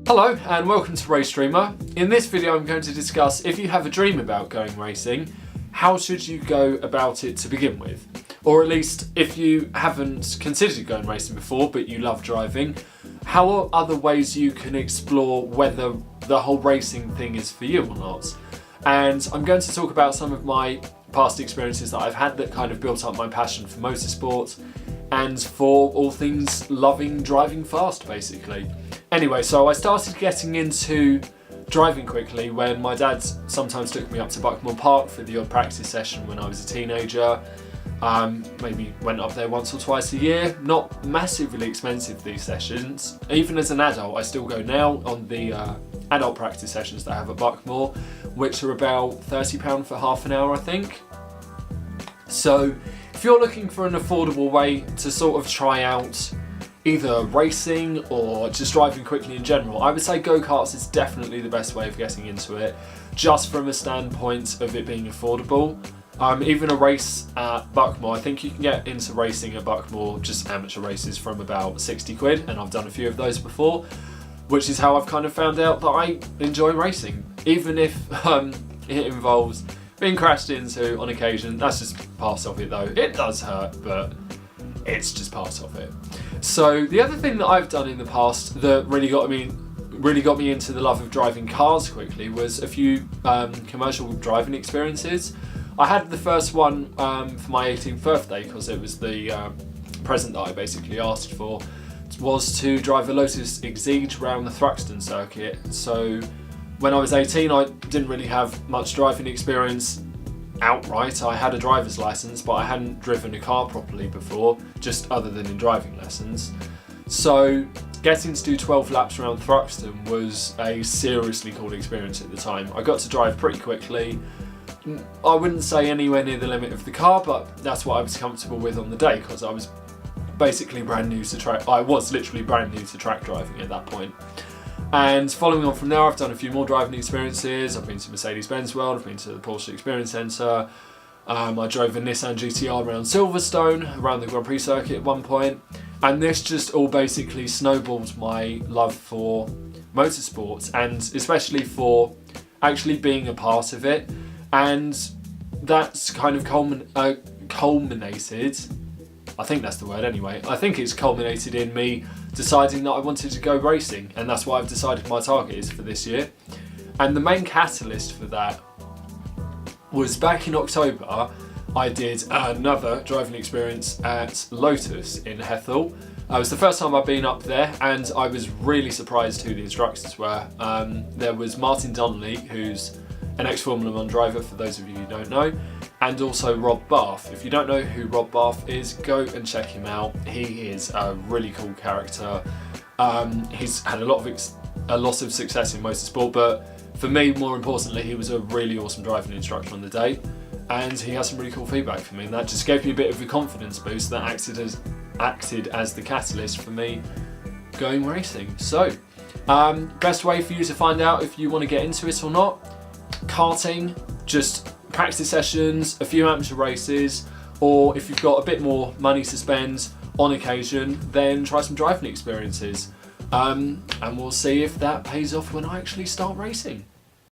Hello and welcome to Race Dreamer. In this video I'm going to discuss if you have a dream about going racing, how should you go about it to begin with? Or at least if you haven't considered going racing before but you love driving, how are other ways you can explore whether the whole racing thing is for you or not? And I'm going to talk about some of my past experiences that I've had that kind of built up my passion for motorsport and for all things loving driving fast basically. Anyway, so I started getting into driving quickly when my dad sometimes took me up to Buckmore Park for the odd practice session when I was a teenager. Maybe went up there once or twice a year. Not massively expensive, these sessions. Even as an adult, I still go now on the adult practice sessions that I have at Buckmore, which are about £30 for half an hour, I think. So if you're looking for an affordable way to sort of try out either racing or just driving quickly in general, I would say go-karts is definitely the best way of getting into it, just from a standpoint of it being affordable. Even a race at Buckmore, I think you can get into racing at Buckmore, just amateur races, from about 60 quid, and I've done a few of those before, which is how I've kind of found out that I enjoy racing, even if it involves being crashed into on occasion. That's just part of it though. It does hurt, but it's just part of it. So the other thing that I've done in the past that really got me into the love of driving cars quickly was a few commercial driving experiences. I had the first one for my 18th birthday because it was the present that I basically asked for, was to drive a Lotus Exige around the Thruxton circuit. So when I was 18 I didn't really have much driving experience outright. I had a driver's license but I hadn't driven a car properly before, just other than in driving lessons. So getting to do 12 laps around Thruxton was a seriously cool experience at the time. I got to drive pretty quickly. I wouldn't say anywhere near the limit of the car, but that's what I was comfortable with on the day because I was basically brand new to track. I was literally brand new to track driving at that point. And following on from there, I've done a few more driving experiences. I've been to Mercedes-Benz World, I've been to the Porsche Experience Centre. I drove a Nissan GTR around Silverstone, around the Grand Prix circuit at one point. And this just all basically snowballed my love for motorsport, and especially for actually being a part of it. And that's kind of culminated, I think that's the word anyway, I think it's culminated in me deciding that I wanted to go racing, and that's what I've decided my target is for this year. And the main catalyst for that was back in October. I did another driving experience at Lotus in Hethel. It was the first time I've been up there and I was really surprised who the instructors were. There was Martin Donnelly, who's an ex-Formula 1 driver for those of you who don't know, and also Rob Bath. If you don't know who Rob Bath is, go and check him out. He is a really cool character. He's had a lot of success in motorsport, but for me, more importantly, he was a really awesome driving instructor on the day, and he has some really cool feedback for me, and that just gave me a bit of a confidence boost that acted as the catalyst for me going racing. So, best way for you to find out if you want to get into it or not: karting, just practice sessions, a few amateur races, or if you've got a bit more money to spend on occasion, then try some driving experiences. And we'll see if that pays off when I actually start racing.